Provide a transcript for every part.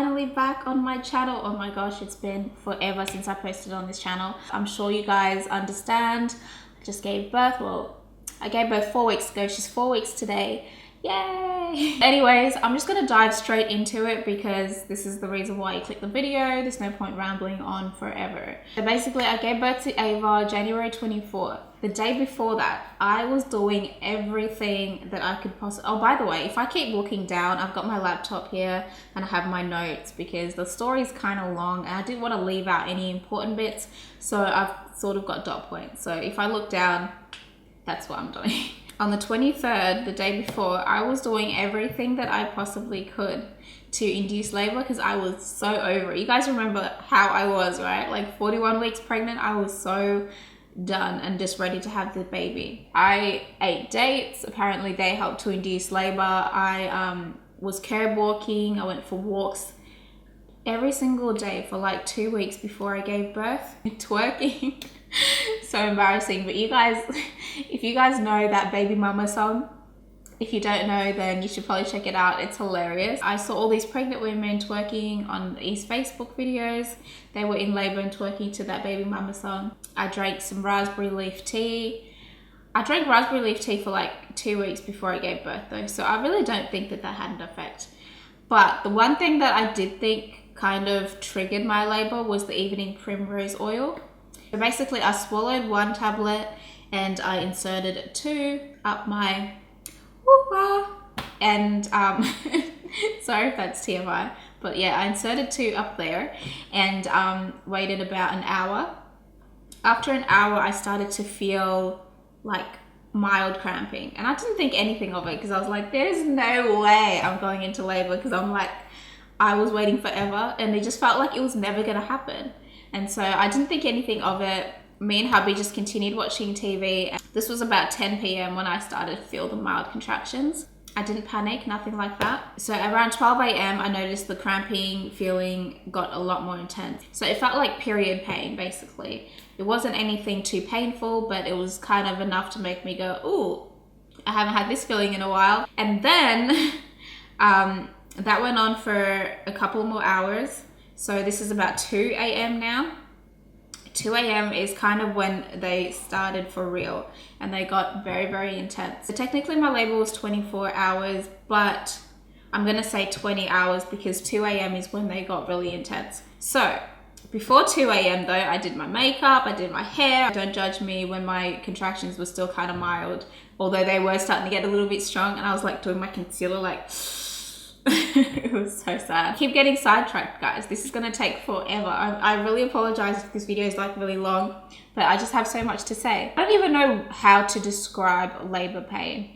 finally back on my channel. Oh my gosh, it's been forever since I posted on this channel. I'm sure you guys understand. I just gave birth. Well, I gave birth 4 weeks ago. She's 4 weeks today. Yay! Anyways, I'm just gonna dive straight into it because this is the reason why you click the video. There's no point rambling on forever. So basically, I gave birth to Ava January 24th. The day before that, I was doing everything that I could possibly... Oh, by the way, if I keep looking down, I've got my laptop here and I have my notes because the story is kind of long and I didn't want to leave out any important bits. So I've sort of got dot points. So if I look down, that's what I'm doing. On the 23rd, the day before, I was doing everything that I possibly could to induce labor because I was so over it. You guys remember how I was, right? Like 41 weeks pregnant, I was so done and just ready to have the baby. I ate dates. Apparently they helped to induce labor. I was curb walking. I went for walks every single day for like 2 weeks before I gave birth. Twerking. So embarrassing. But you guys, if you guys know that Baby Mama song, if you don't know, then you should probably check it out. It's hilarious. I saw all these pregnant women twerking on these Facebook videos. They were in labor and twerking to that Baby Mama song. I drank some raspberry leaf tea. I drank raspberry leaf tea for like 2 weeks before I gave birth though. So I really don't think that that had an effect. But the one thing that I did think kind of triggered my labor was the evening primrose oil. So basically I swallowed 1 tablet and I inserted 2 up my and sorry if that's TMI, but yeah, I inserted 2 up there and waited about an hour. After an hour, I started to feel like mild cramping and I didn't think anything of it because I was like, there's no way I'm going into labor because I'm like, I was waiting forever and it just felt like it was never gonna happen. And so I didn't think anything of it. Me and hubby just continued watching TV. This was about 10 p.m. when I started to feel the mild contractions. I didn't panic, nothing like that. So around 12 a.m. I noticed the cramping feeling got a lot more intense. So it felt like period pain, basically. It wasn't anything too painful, but it was kind of enough to make me go, ooh, I haven't had this feeling in a while. And then that went on for a couple more hours. So this is about 2 a.m. now. 2 a.m. is kind of when they started for real and they got very, very intense. So technically my labor was 24 hours, but I'm gonna say 20 hours because 2 a.m. is when they got really intense. So before 2 a.m. though, I did my makeup, I did my hair. Don't judge me when my contractions were still kind of mild, although they were starting to get a little bit strong and I was like doing my concealer like... It was so sad. I keep getting sidetracked, guys. This is gonna take forever. I really apologize if this video is like really long, but I just have so much to say. I don't even know how to describe labor pain.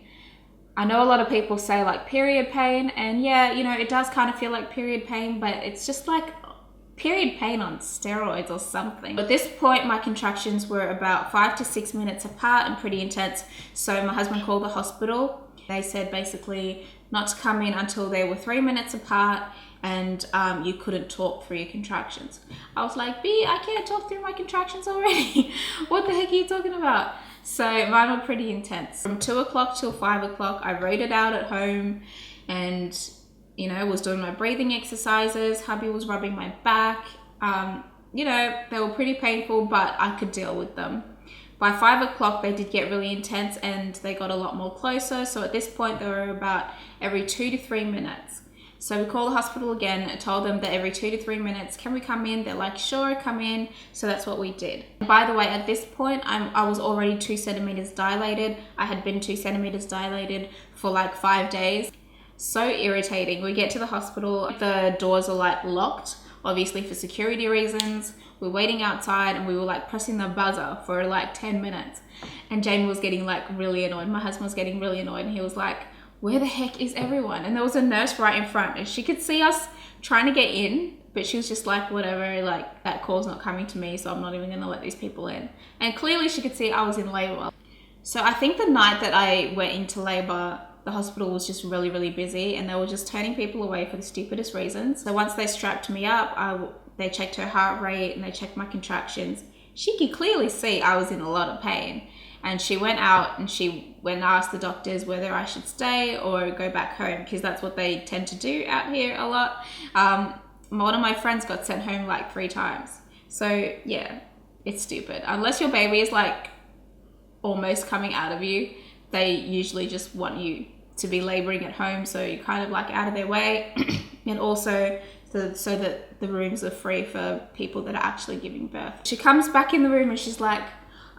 I know a lot of people say like period pain, and yeah, you know, it does kind of feel like period pain, but it's just like period pain on steroids or something. At this point, my contractions were about 5 to 6 minutes apart and pretty intense. So my husband called the hospital. They said basically not to come in until they were 3 minutes apart and you couldn't talk through your contractions. I was like, B, I can't talk through my contractions already. What the heck are you talking about? So mine were pretty intense. From 2 o'clock till 5 o'clock, I wrote it out at home and, you know, was doing my breathing exercises. Hubby was rubbing my back. You know, they were pretty painful, but I could deal with them. By 5 o'clock, they did get really intense and they got a lot more closer. So at this point, they were about every 2 to 3 minutes. So we called the hospital again and told them that every 2 to 3 minutes, can we come in? They're like, sure, come in. So that's what we did. By the way, at this point, I was already 2 centimeters dilated. I had been 2 centimeters dilated for like 5 days. So irritating. We get to the hospital, the doors are like locked, obviously for security reasons. We're waiting outside and we were like pressing the buzzer for like 10 minutes. And Jamie was getting like really annoyed. My husband was getting really annoyed and he was like, where the heck is everyone? And there was a nurse right in front and she could see us trying to get in, but she was just like, whatever, like that call's not coming to me, so I'm not even gonna let these people in. And clearly she could see I was in labor. So I think the night that I went into labor, the hospital was just really, really busy and they were just turning people away for the stupidest reasons. So once they strapped me up, they checked her heart rate and they checked my contractions. She could clearly see I was in a lot of pain. And she went out and she went and asked the doctors whether I should stay or go back home because that's what they tend to do out here a lot. one of my friends got sent home like 3 times. So yeah, it's stupid. Unless your baby is like almost coming out of you, they usually just want you to be laboring at home, so you're kind of like out of their way. And also so that the rooms are free for people that are actually giving birth. She comes back in the room and she's like,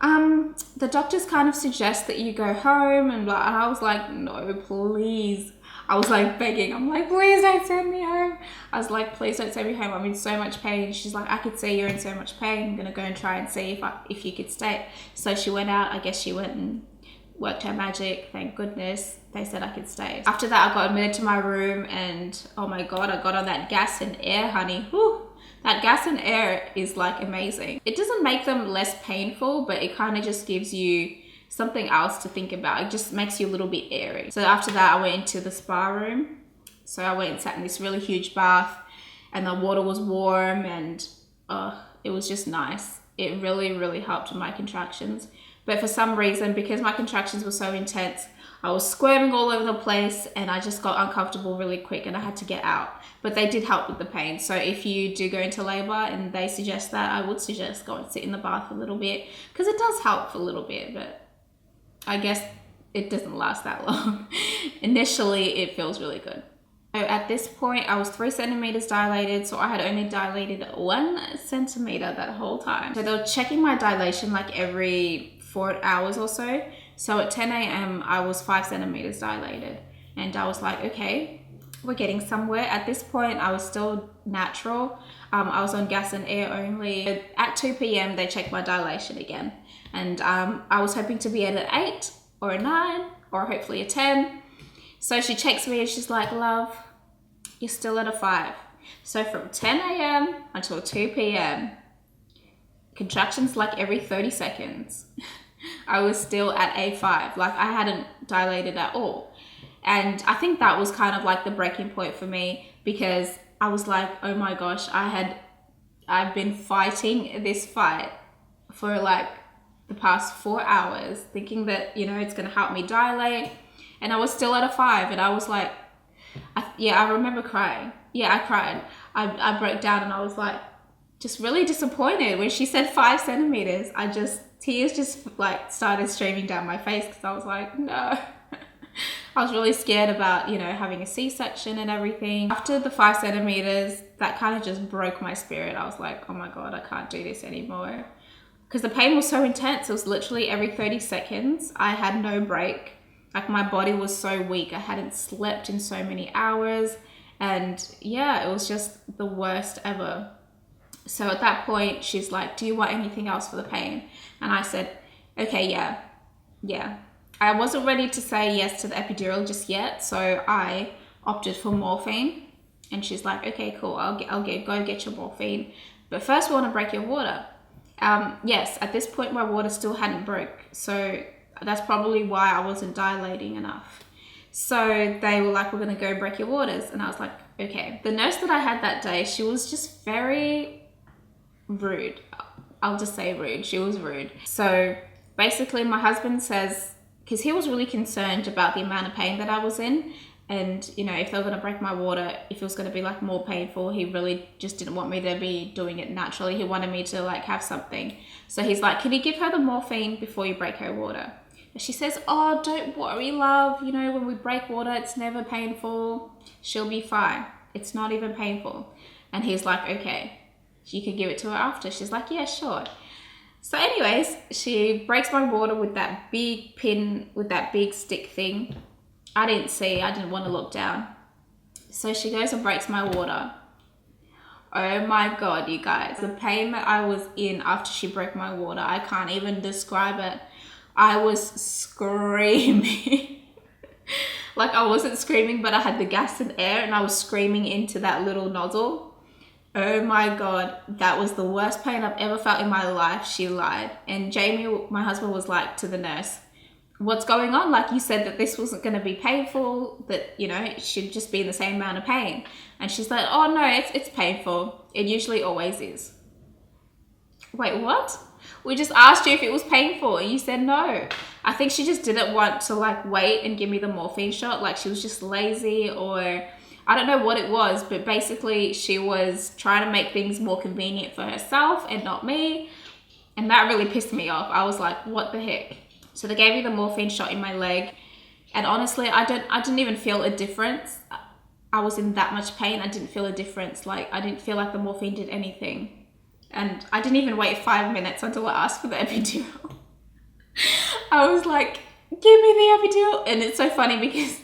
the doctors kind of suggest that you go home, and I was like, no, please. I was like begging. I'm like, please don't send me home. I was like, please don't send me home. I'm in so much pain. She's like, I could see you're in so much pain. I'm gonna go and try and see if you could stay. So she went out. I guess she went and worked her magic. Thank goodness they said I could stay. After that, I got admitted to my room, and oh my god, I got on that gas and air, honey. Whew. That gas and air is like amazing. It doesn't make them less painful, but it kind of just gives you something else to think about. It just makes you a little bit airy. So after that, I went into the spa room. So I went and sat in this really huge bath, and the water was warm, and it was just nice. It really, really helped with my contractions. But for some reason, because my contractions were so intense, I was squirming all over the place, and I just got uncomfortable really quick, and I had to get out. But they did help with the pain. So if you do go into labor and they suggest that, I would suggest go and sit in the bath a little bit, because it does help for a little bit, but I guess it doesn't last that long. Initially, it feels really good. So at this point, I was 3 centimeters dilated, so I had only dilated 1 centimeter that whole time. So they were checking my dilation like every 4 hours or so. So at 10 a.m., I was 5 centimeters dilated, and I was like, okay, we're getting somewhere. At this point, I was still natural. I was on gas and air only. At 2 p.m., they checked my dilation again, and I was hoping to be at an 8 or a 9 or hopefully a 10. So she checks me and she's like, love, you're still at a 5. So from 10 a.m. until 2 p.m., contractions like every 30 seconds, I was still at a 5. Like I hadn't dilated at all. And I think that was kind of like the breaking point for me, because I was like, oh my gosh, I've been fighting this fight for like the past 4 hours, thinking that, you know, it's going to help me dilate. And I was still at a 5, and I was like, I remember crying. Yeah, I cried. I broke down, and I was like, just really disappointed when she said 5 centimeters. Tears just like started streaming down my face, because I was like, no. I was really scared about, you know, having a C-section and everything. After the 5 centimeters, that kind of just broke my spirit. I was like, oh my God, I can't do this anymore. Because the pain was so intense. It was literally every 30 seconds. I had no break. Like my body was so weak. I hadn't slept in so many hours. And yeah, it was just the worst ever. So at that point, she's like, do you want anything else for the pain? And I said, okay, yeah. I wasn't ready to say yes to the epidural just yet. So I opted for morphine. And she's like, okay, cool. Go get your morphine. But first we want to break your water. Yes, at this point, my water still hadn't broke. So that's probably why I wasn't dilating enough. So they were like, we're going to go break your waters. And I was like, okay. The nurse that I had that day, she was just very rude. I'll just say rude. She was rude. So basically my husband says, because he was really concerned about the amount of pain that I was in. And, you know, if they were going to break my water, if it was going to be like more painful, he really just didn't want me to be doing it naturally. He wanted me to like have something. So he's like, can you give her the morphine before you break her water? And she says, oh, don't worry, love. You know, when we break water, it's never painful. She'll be fine. It's not even painful. And he's like, okay, you can give it to her after. She's like, yeah, sure. So anyways, she breaks my water with that big pin, with that big stick thing. I didn't want to look down. So she goes and breaks my water. Oh my God, you guys. The pain that I was in after she broke my water, I can't even describe it. I was screaming. Like I wasn't screaming, but I had the gas and air, and I was screaming into that little nozzle. Oh my God, that was the worst pain I've ever felt in my life. She lied. And Jamie, my husband, was like to the nurse, what's going on? Like you said that this wasn't going to be painful, that, you know, it should just be in the same amount of pain. And she's like, oh no, it's painful. It usually always is. Wait, what? We just asked you if it was painful and you said no. I think she just didn't want to like wait and give me the morphine shot. Like she was just lazy, or I don't know what it was, but basically she was trying to make things more convenient for herself and not me. And that really pissed me off. I was like, what the heck? So they gave me the morphine shot in my leg. And honestly, I didn't even feel a difference. I was in that much pain. I didn't feel a difference. Like, I didn't feel like the morphine did anything. And I didn't even wait 5 minutes until I asked for the epidural. I was like, give me the epidural. And it's so funny because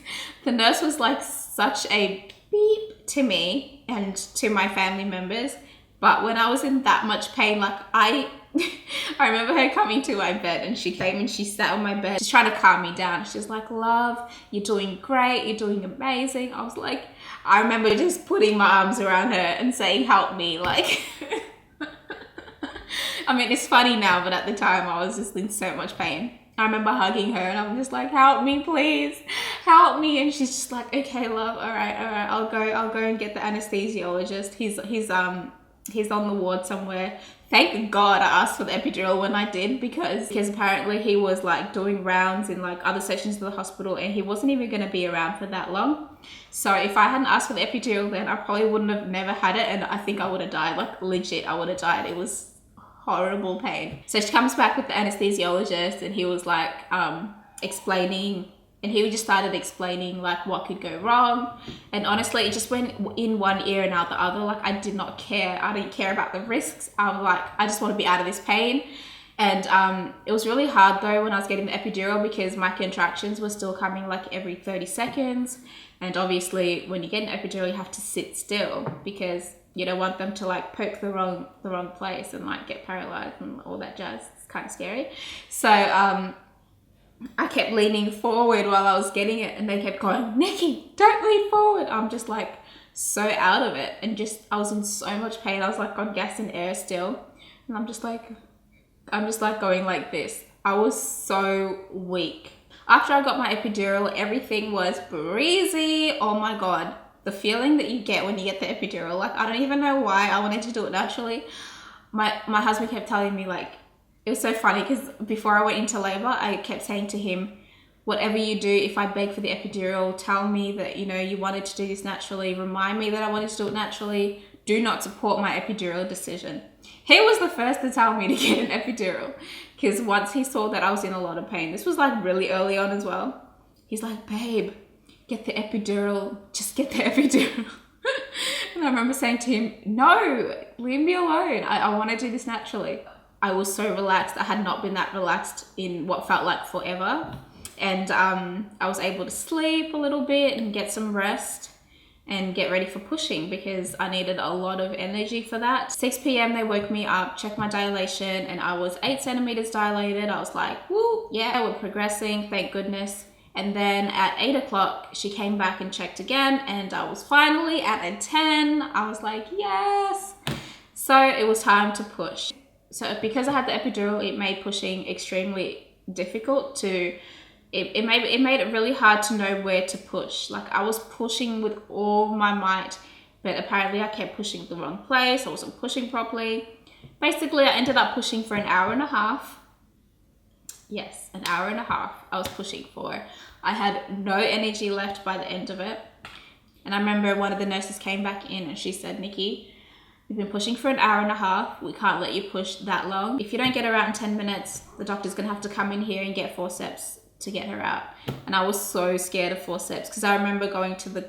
the nurse was like such a beep to me and to my family members. But when I was in that much pain, like I remember her coming to my bed, and she came and she sat on my bed. She's trying to calm me down. She's like, love, you're doing great. You're doing amazing. I was like, I remember just putting my arms around her and saying, help me. Like, I mean, it's funny now, but at the time I was just in so much pain. I remember hugging her and I'm just like, help me, please, help me. And she's just like, okay, love, all right, I'll go and get the anesthesiologist. He's on the ward somewhere. Thank God I asked for the epidural when I did, because apparently he was like doing rounds in like other sections of the hospital and he wasn't even going to be around for that long. So if I hadn't asked for the epidural, then I probably wouldn't have never had it, and I think I would have died. Like, legit, I would have died. It was horrible pain. So she comes back with the anesthesiologist, and he was like explaining, and he just started explaining like what could go wrong. And honestly, it just went in one ear and out the other. Like, I did not care. I didn't care about the risks. I'm like, I just want to be out of this pain. And it was really hard though when I was getting the epidural, because my contractions were still coming like every 30 seconds. And obviously when you get an epidural, you have to sit still because you don't want them to like poke the wrong place and like get paralyzed and all that jazz. It's kind of scary. So I kept leaning forward while I was getting it, and they kept going, Nikki, don't lean forward. I'm just like so out of it, and just I was in so much pain. I was like on gas and air still, and I'm just like going like this. I was so weak. After I got my epidural, everything was breezy. Oh my God. The feeling that you get when you get the epidural, like, I don't even know why I wanted to do it naturally. My husband kept telling me, like, it was so funny because before I went into labor, I kept saying to him, whatever you do, if I beg for the epidural, tell me that, you know, you wanted to do this naturally. Remind me that I wanted to do it naturally. Do not support my epidural decision. He was the first to tell me to get an epidural, because once he saw that I was in a lot of pain, this was like really early on as well. He's like, babe, get the epidural, just get the epidural. And I remember saying to him, no, leave me alone. I want to do this naturally. I was so relaxed. I had not been that relaxed in what felt like forever. And I was able to sleep a little bit and get some rest and get ready for pushing, because I needed a lot of energy for that. 6 p.m. they woke me up, checked my dilation, and I was 8 centimeters dilated. I was like, woo, yeah, we're progressing, thank goodness. And then at 8 o'clock, she came back and checked again, and I was finally at a 10. I was like, yes. So it was time to push. So because I had the epidural, it made pushing extremely difficult to, it made it really hard to know where to push. Like, I was pushing with all my might, but apparently I kept pushing the wrong place. I wasn't pushing properly. Basically, I ended up pushing for an hour and a half. Yes, an hour and a half I was pushing for. I had no energy left by the end of it. And I remember one of the nurses came back in and she said, Nikki, you've been pushing for an hour and a half. We can't let you push that long. If you don't get her out in 10 minutes, the doctor's gonna have to come in here and get forceps to get her out. And I was so scared of forceps, because I remember going to the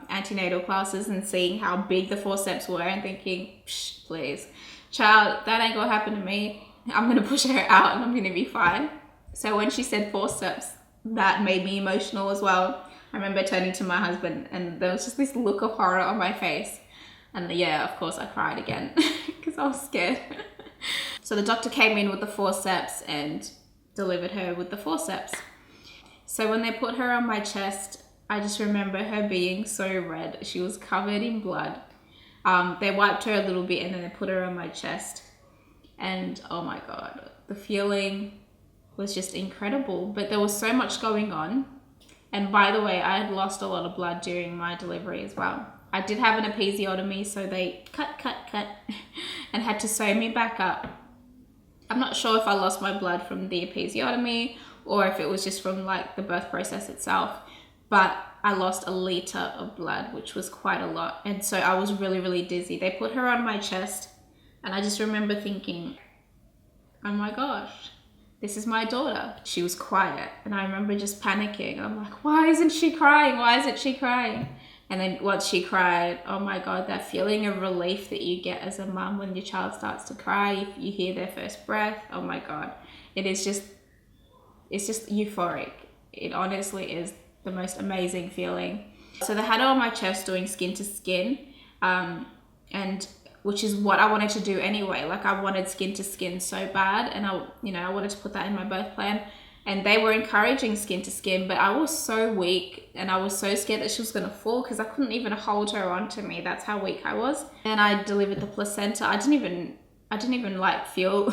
antenatal classes and seeing how big the forceps were and thinking, psh, please, child, that ain't gonna happen to me. I'm gonna push her out and I'm gonna be fine. So when she said forceps, that made me emotional as well. I remember turning to my husband and there was just this look of horror on my face. And yeah, of course I cried again because I was scared. So the doctor came in with the forceps and delivered her with the forceps. So when they put her on my chest, I just remember her being so red. She was covered in blood. They wiped her a little bit and then they put her on my chest. And oh my God, the feeling was just incredible. But there was so much going on. And by the way, I had lost a lot of blood during my delivery as well. I did have an episiotomy, so they cut, and had to sew me back up. I'm not sure if I lost my blood from the episiotomy or if it was just from like the birth process itself. But I lost a liter of blood, which was quite a lot. And so I was really, really dizzy. They put her on my chest, and I just remember thinking, oh my gosh, this is my daughter. She was quiet, and I remember just panicking. I'm like, why isn't she crying? Why isn't she crying? And then once she cried, oh my God, that feeling of relief that you get as a mum when your child starts to cry, if you hear their first breath, oh my God, it's just euphoric. It honestly is the most amazing feeling. So they had her on my chest doing skin to skin, and which is what I wanted to do anyway. Like, I wanted skin to skin so bad, and I wanted to put that in my birth plan. And they were encouraging skin to skin, but I was so weak, and I was so scared that she was gonna fall because I couldn't even hold her onto me. That's how weak I was. And I delivered the placenta. I didn't even like feel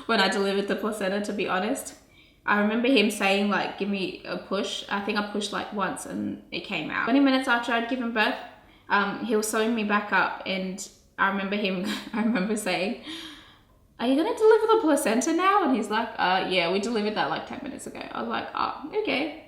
when I delivered the placenta, to be honest. I remember him saying, like, give me a push. I think I pushed like once and it came out. 20 minutes after I'd given birth, he was sewing me back up, and I remember saying, are you gonna deliver the placenta now? And he's like, yeah, we delivered that like 10 minutes ago. I was like, oh, okay.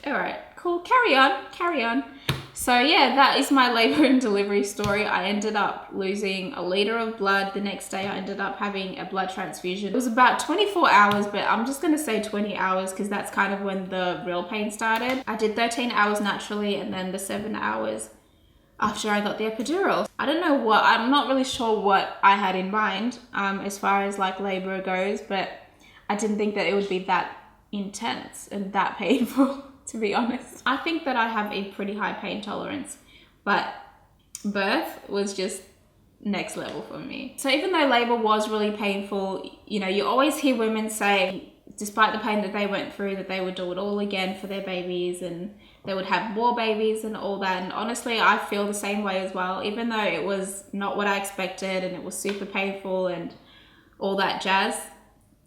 All right, cool, carry on. So yeah, that is my labor and delivery story. I ended up losing a liter of blood. The next day I ended up having a blood transfusion. It was about 24 hours, but I'm just gonna say 20 hours because that's kind of when the real pain started. I did 13 hours naturally, and then the 7 hours after I got the epidural. I'm not really sure what I had in mind as far as like labor goes, but I didn't think that it would be that intense and that painful, to be honest. I think that I have a pretty high pain tolerance, but birth was just next level for me. So even though labor was really painful, you always hear women say, despite the pain that they went through, that they would do it all again for their babies, and they would have more babies and all that. And honestly, I feel the same way as well. Even though it was not what I expected and it was super painful and all that jazz,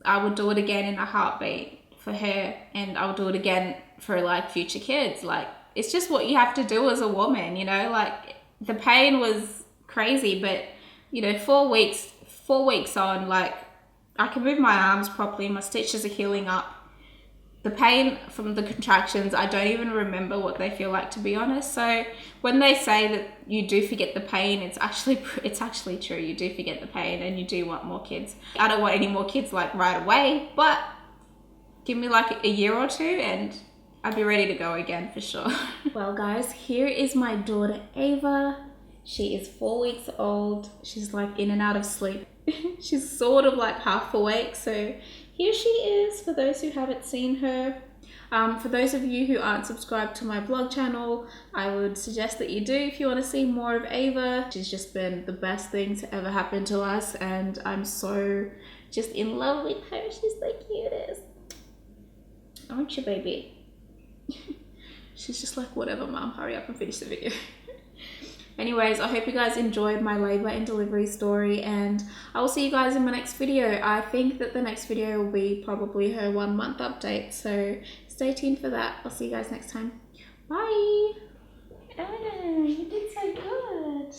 I would do it again in a heartbeat for her, and I would do it again for like future kids. Like, it's just what you have to do as a woman, like the pain was crazy, but 4 weeks on, like, I can move my arms properly, my stitches are healing up. The pain from the contractions, I don't even remember what they feel like, to be honest. So when they say that you do forget the pain, it's actually true. You do forget the pain, and you do want more kids. I don't want any more kids like right away, but give me like a year or two and I'd be ready to go again for sure. Well guys, here is my daughter Ava. She is 4 weeks old. She's like in and out of sleep. She's sort of like half awake, so here she is for those who haven't seen her. For those of you who aren't subscribed to my vlog channel, I would suggest that you do if you want to see more of Ava. She's just been the best thing to ever happen to us, and I'm so just in love with her. She's the cutest. Aren't you, baby? She's just like, whatever, mom, hurry up and finish the video. Anyways, I hope you guys enjoyed my labor and delivery story, and I will see you guys in my next video. I think that the next video will be probably her 1 month update, so stay tuned for that. I'll see you guys next time. Bye. Anna, you did so good.